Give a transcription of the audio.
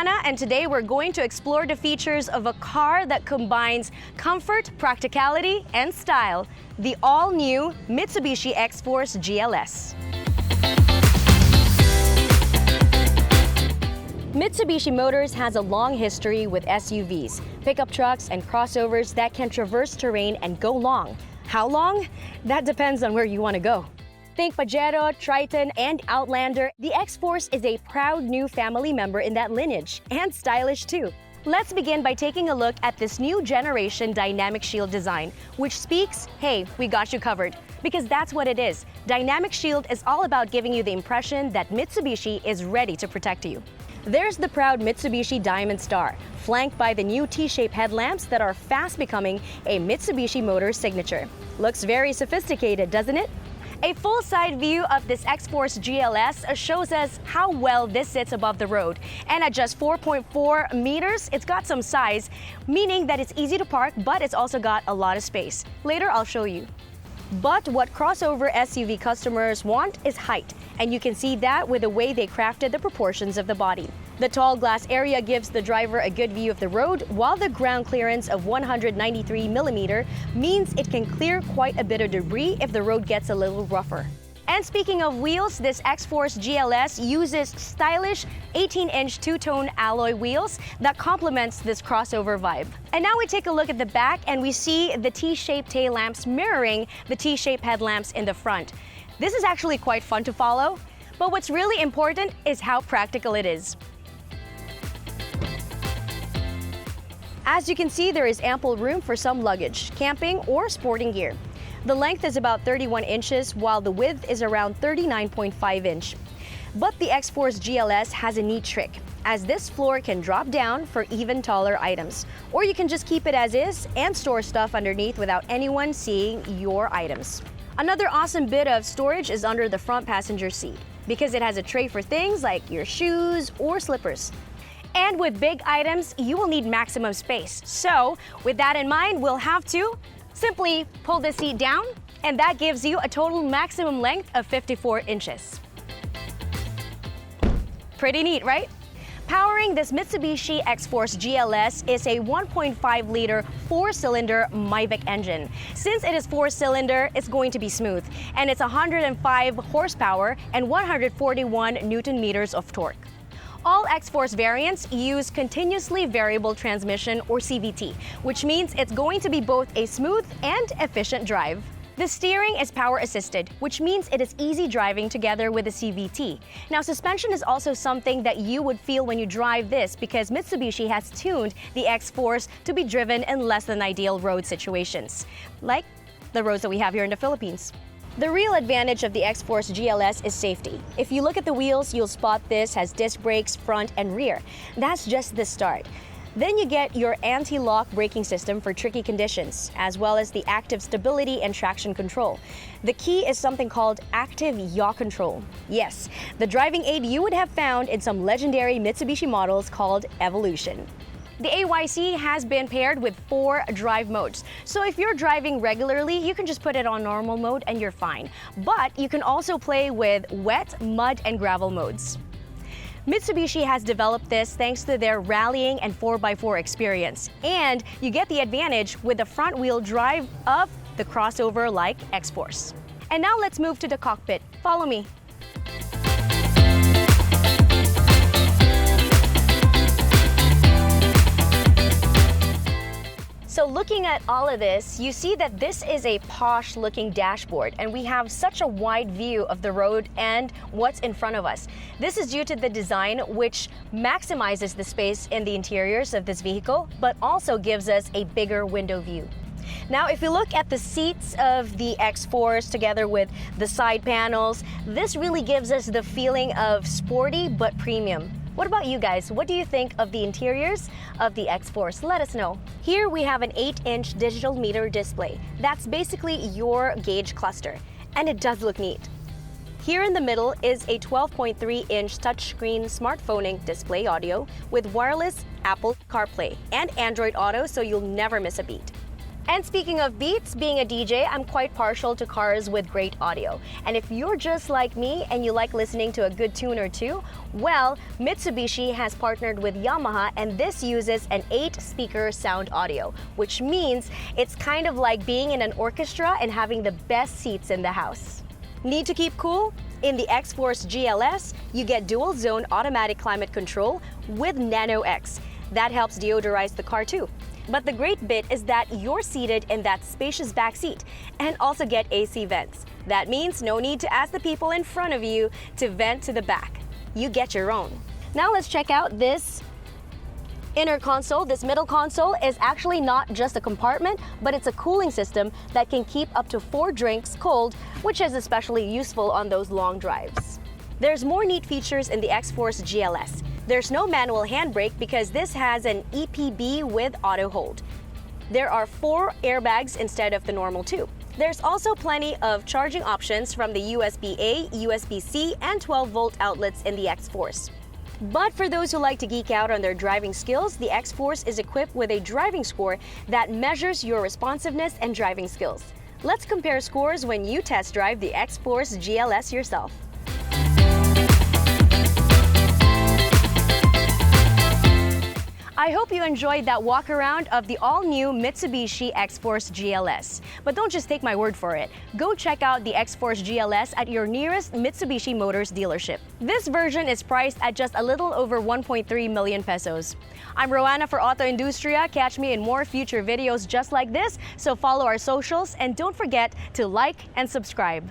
Roanna, and today we're going to explore the features of a car that combines comfort, practicality, and style, the all-new Mitsubishi Xforce GLS. Mitsubishi Motors has a long history with SUVs, pickup trucks, and crossovers that can traverse terrain and go long. How long? That depends on where you want to go. Think Pajero, Triton, and Outlander, the Xforce is a proud new family member in that lineage, and stylish too. Let's begin by taking a look at this new generation Dynamic Shield design, which speaks, hey, we got you covered. Because that's what it is. Dynamic Shield is all about giving you the impression that Mitsubishi is ready to protect you. There's the proud Mitsubishi Diamond Star, flanked by the new T-shaped headlamps that are fast becoming a Mitsubishi Motors signature. Looks very sophisticated, doesn't it? A full side view of this Xforce GLS shows us how well this sits above the road. And at just 4.4 meters, it's got some size, meaning that it's easy to park, but it's also got a lot of space. Later, I'll show you. But what crossover SUV customers want is height, and you can see that with the way they crafted the proportions of the body. The tall glass area gives the driver a good view of the road, while the ground clearance of 193mm means it can clear quite a bit of debris if the road gets a little rougher. And speaking of wheels, this Xforce GLS uses stylish 18-inch two-tone alloy wheels that complements this crossover vibe. And now we take a look at the back and we see the T-shaped tail lamps mirroring the T-shaped headlamps in the front. This is actually quite fun to follow, but what's really important is how practical it is. As you can see, there is ample room for some luggage, camping, or sporting gear. The length is about 31 inches, while the width is around 39.5 inch. But the Xforce GLS has a neat trick, as this floor can drop down for even taller items. Or you can just keep it as is and store stuff underneath without anyone seeing your items. Another awesome bit of storage is under the front passenger seat, because it has a tray for things like your shoes or slippers. And with big items, you will need maximum space. So with that in mind, we'll have to simply pull the seat down, and that gives you a total maximum length of 54 inches. Pretty neat, right? Powering this Mitsubishi Xforce GLS is a 1.5-liter four-cylinder Mavic engine. Since it is four-cylinder, it's going to be smooth, and it's 105 horsepower and 141 Newton meters of torque. All Xforce variants use continuously variable transmission, or CVT, which means it's going to be both a smooth and efficient drive. The steering is power assisted, which means it is easy driving together with the CVT. Now, suspension is also something that you would feel when you drive this, because Mitsubishi has tuned the Xforce to be driven in less than ideal road situations, like the roads that we have here in the Philippines. The real advantage of the Xforce GLS is safety. If you look at the wheels, you'll spot this has disc brakes front and rear. That's just the start. Then you get your anti-lock braking system for tricky conditions, as well as the active stability and traction control. The key is something called active yaw control. Yes, the driving aid you would have found in some legendary Mitsubishi models called Evolution. The AYC has been paired with 4 drive modes. So if you're driving regularly, you can just put it on normal mode and you're fine. But you can also play with wet, mud, and gravel modes. Mitsubishi has developed this thanks to their rallying and 4x4 experience. And you get the advantage with the front-wheel drive of the crossover like Xforce. And now let's move to the cockpit. Follow me. So looking at all of this, you see that this is a posh looking dashboard, and we have such a wide view of the road and what's in front of us. This is due to the design, which maximizes the space in the interiors of this vehicle, but also gives us a bigger window view. Now, if you look at the seats of the Xforce together with the side panels, this really gives us the feeling of sporty but premium. What about you guys? What do you think of the interiors of the Xforce? Let us know. Here we have an 8-inch digital meter display. That's basically your gauge cluster, and it does look neat. Here in the middle is a 12.3-inch touchscreen smartphoning display audio with wireless Apple CarPlay and Android Auto, so you'll never miss a beat. And speaking of beats, being a DJ, I'm quite partial to cars with great audio. And if you're just like me and you like listening to a good tune or two, well, Mitsubishi has partnered with Yamaha, and this uses an 8-speaker sound audio, which means it's kind of like being in an orchestra and having the best seats in the house. Need to keep cool? In the Xforce GLS, you get dual-zone automatic climate control with Nano X. That helps deodorize the car too. But the great bit is that you're seated in that spacious back seat and also get AC vents. That means no need to ask the people in front of you to vent to the back. You get your own. Now let's check out this inner console. This middle console is actually not just a compartment, but it's a cooling system that can keep up to 4 drinks cold, which is especially useful on those long drives. There's more neat features in the Xforce GLS. There's no manual handbrake because this has an EPB with auto hold. There are 4 airbags instead of the normal 2. There's also plenty of charging options from the USB-A, USB-C, and 12-volt outlets in the Xforce. But for those who like to geek out on their driving skills, the Xforce is equipped with a driving score that measures your responsiveness and driving skills. Let's compare scores when you test drive the Xforce GLS yourself. I hope you enjoyed that walk around of the all-new Mitsubishi Xforce GLS. But don't just take my word for it. Go check out the Xforce GLS at your nearest Mitsubishi Motors dealership. This version is priced at just a little over 1.3 million pesos. I'm Roanna for AutoIndustriya. Catch me in more future videos just like this, so follow our socials and don't forget to like and subscribe.